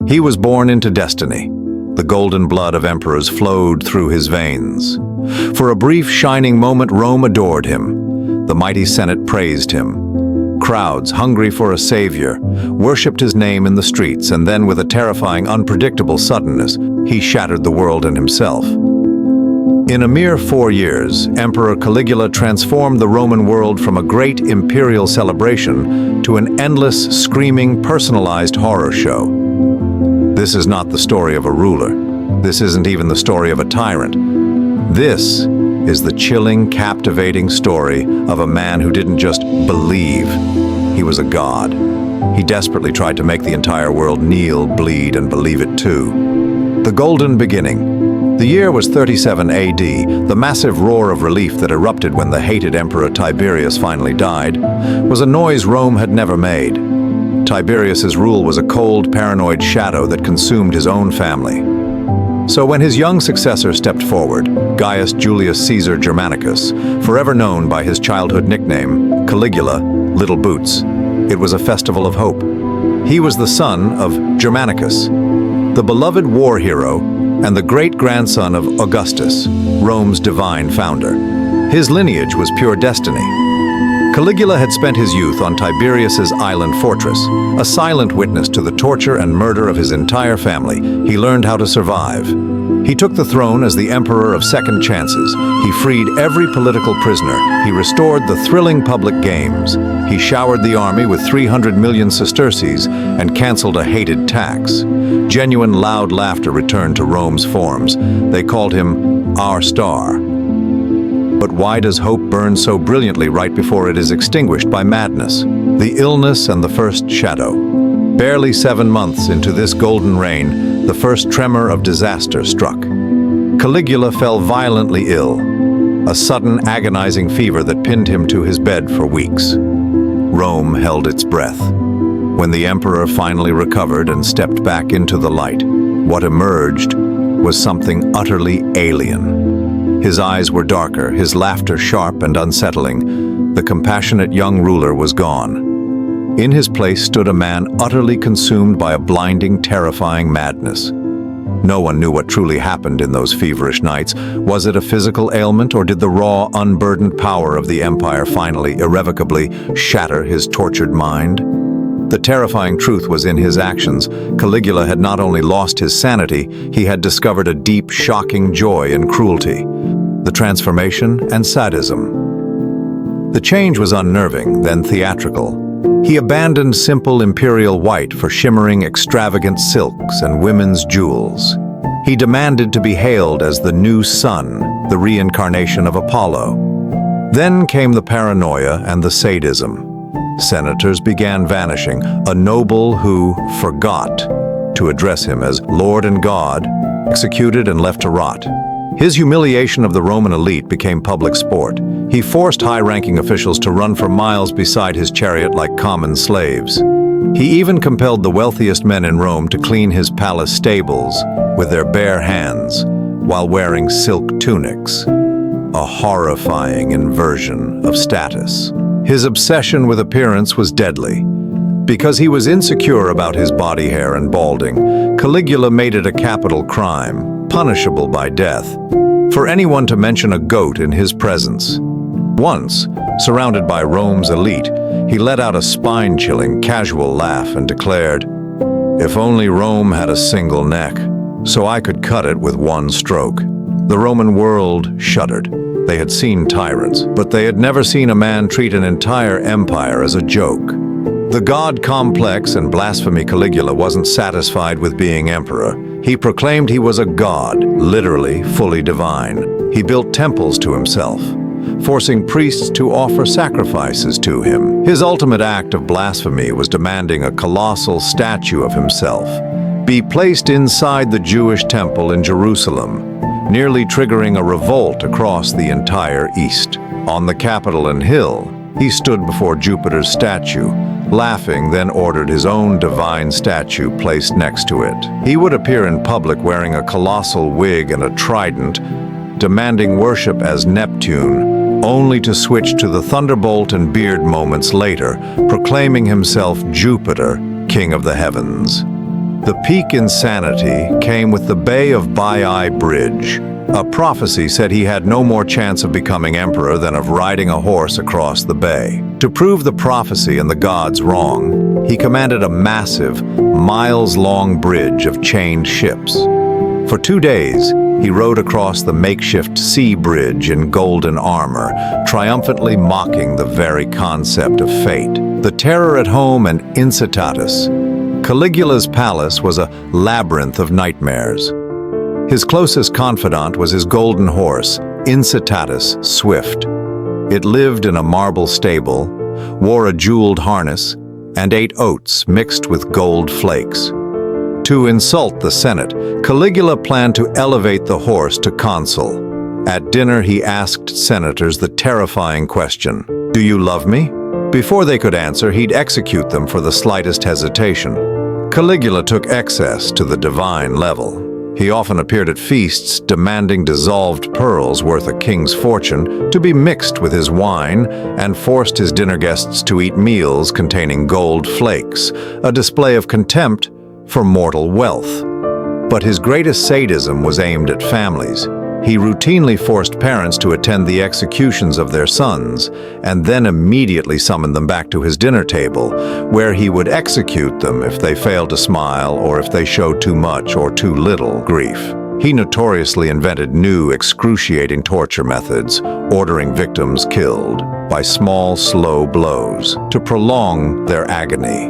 He was born into destiny. The golden blood of emperors flowed through his veins. For a brief, shining moment, Rome adored him. The mighty Senate praised him. Crowds, hungry for a savior, worshipped his name in the streets, and then, with a terrifying, unpredictable suddenness, he shattered the world and himself. In a mere 4 years, Emperor Caligula transformed the Roman world from a great imperial celebration to an endless, screaming, personalized horror show. This is not the story of a ruler. This isn't even the story of a tyrant. This is the chilling, captivating story of a man who didn't just believe. He was a god. He desperately tried to make the entire world kneel, bleed, and believe it too. The Golden Beginning. The year was 37 AD. The massive roar of relief that erupted when the hated Emperor Tiberius finally died was a noise Rome had never made. Tiberius's rule was a cold, paranoid shadow that consumed his own family. So when his young successor stepped forward, Gaius Julius Caesar Germanicus, forever known by his childhood nickname, Caligula, Little Boots, it was a festival of hope. He was the son of Germanicus, the beloved war hero and the great-grandson of Augustus, Rome's divine founder. His lineage was pure destiny. Caligula had spent his youth on Tiberius's island fortress, a silent witness to the torture and murder of his entire family. He learned how to survive. He took the throne as the emperor of second chances. He freed every political prisoner. He restored the thrilling public games. He showered the army with 300 million sesterces and canceled a hated tax. Genuine loud laughter returned to Rome's forums. They called him our star. But why does hope burn so brilliantly right before it is extinguished by madness? The illness and the first shadow. Barely 7 months into this golden reign, the first tremor of disaster struck. Caligula fell violently ill, a sudden agonizing fever that pinned him to his bed for weeks. Rome held its breath. When the emperor finally recovered and stepped back into the light, what emerged was something utterly alien. His eyes were darker, his laughter sharp and unsettling. The compassionate young ruler was gone. In his place stood a man utterly consumed by a blinding, terrifying madness. No one knew what truly happened in those feverish nights. Was it a physical ailment, or did the raw, unburdened power of the empire finally, irrevocably, shatter his tortured mind? The terrifying truth was in his actions. Caligula had not only lost his sanity, he had discovered a deep, shocking joy in cruelty, the transformation and sadism. The change was unnerving, then theatrical. He abandoned simple imperial white for shimmering, extravagant silks and women's jewels. He demanded to be hailed as the new sun, the reincarnation of Apollo. Then came the paranoia and the sadism. Senators began vanishing. A noble who forgot to address him as Lord and God, executed and left to rot. His humiliation of the Roman elite became public sport. He forced high-ranking officials to run for miles beside his chariot like common slaves. He even compelled the wealthiest men in Rome to clean his palace stables with their bare hands while wearing silk tunics, a horrifying inversion of status. His obsession with appearance was deadly. Because he was insecure about his body hair and balding, Caligula made it a capital crime, punishable by death, for anyone to mention a goat in his presence. Once, surrounded by Rome's elite, he let out a spine-chilling, casual laugh and declared, "If only Rome had a single neck, so I could cut it with one stroke." The Roman world shuddered. They had seen tyrants, but they had never seen a man treat an entire empire as a joke. The god complex and blasphemy Caligula wasn't satisfied with being emperor. He proclaimed he was a god, literally fully divine. He built temples to himself, forcing priests to offer sacrifices to him. His ultimate act of blasphemy was demanding a colossal statue of himself be placed inside the Jewish temple in Jerusalem, nearly triggering a revolt across the entire East. On the Capitol Hill, he stood before Jupiter's statue, laughing, then ordered his own divine statue placed next to it. He would appear in public wearing a colossal wig and a trident, demanding worship as Neptune, only to switch to the thunderbolt and beard moments later, proclaiming himself Jupiter, king of the heavens. The peak insanity came with the Bay of Baiae Bridge. A prophecy said he had no more chance of becoming emperor than of riding a horse across the bay. To prove the prophecy and the gods wrong, he commanded a massive, miles-long bridge of chained ships. For 2 days, he rode across the makeshift sea bridge in golden armor, triumphantly mocking the very concept of fate. The terror at home and incitatus. Caligula's palace was a labyrinth of nightmares. His closest confidant was his golden horse, Incitatus Swift. It lived in a marble stable, wore a jeweled harness, and ate oats mixed with gold flakes. To insult the Senate, Caligula planned to elevate the horse to consul. At dinner, he asked senators the terrifying question, "Do you love me?" Before they could answer, he'd execute them for the slightest hesitation. Caligula took excess to the divine level. He often appeared at feasts demanding dissolved pearls worth a king's fortune to be mixed with his wine and forced his dinner guests to eat meals containing gold flakes, a display of contempt for mortal wealth. But his greatest sadism was aimed at families. He routinely forced parents to attend the executions of their sons and then immediately summoned them back to his dinner table, where he would execute them if they failed to smile or if they showed too much or too little grief. He notoriously invented new, excruciating torture methods, ordering victims killed by small, slow blows to prolong their agony.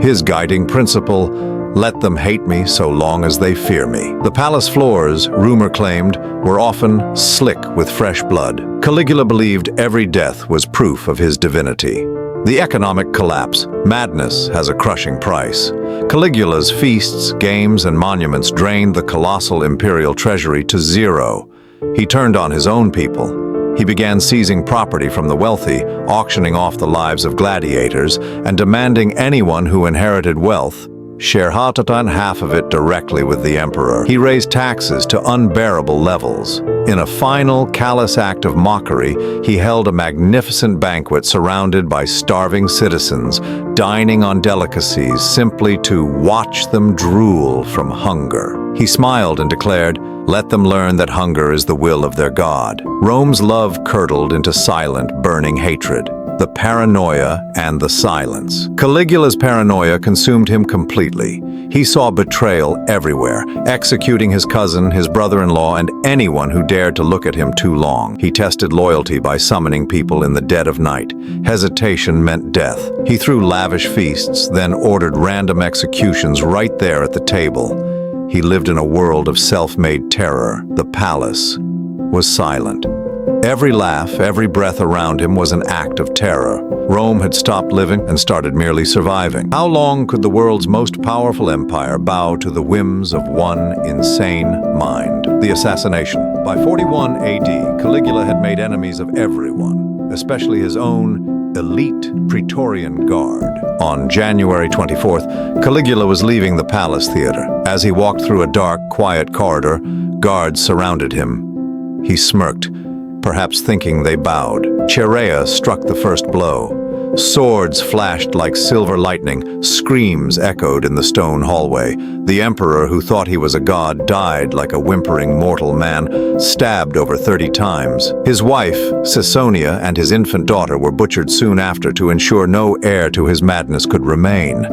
His guiding principle: let them hate me so long as they fear me. The palace floors, rumor claimed, were often slick with fresh blood. Caligula believed every death was proof of his divinity. The economic collapse. Madness has a crushing price. Caligula's feasts, games, and monuments drained the colossal imperial treasury to zero. He turned on his own people. He began seizing property from the wealthy, auctioning off the lives of gladiators, and demanding anyone who inherited wealth share half of it directly with the emperor. He raised taxes to unbearable levels. In a final, callous act of mockery, he held a magnificent banquet surrounded by starving citizens, dining on delicacies simply to watch them drool from hunger. He smiled and declared, "Let them learn that hunger is the will of their god." Rome's love curdled into silent, burning hatred. The paranoia and the silence. Caligula's paranoia consumed him completely. He saw betrayal everywhere, executing his cousin, his brother-in-law, and anyone who dared to look at him too long. He tested loyalty by summoning people in the dead of night. Hesitation meant death. He threw lavish feasts, then ordered random executions right there at the table. He lived in a world of self-made terror. The palace was silent. Every laugh, every breath around him was an act of terror. Rome had stopped living and started merely surviving. How long could the world's most powerful empire bow to the whims of one insane mind? The assassination. By 41 AD, Caligula had made enemies of everyone, especially his own elite Praetorian Guard. On January 24th, Caligula was leaving the palace theater. As he walked through a dark, quiet corridor, guards surrounded him. He smirked, perhaps thinking they bowed. Chaerea struck the first blow. Swords flashed like silver lightning. Screams echoed in the stone hallway. The emperor, who thought he was a god, died like a whimpering mortal man, stabbed over 30 times. His wife, Caesonia, and his infant daughter were butchered soon after to ensure no heir to his madness could remain.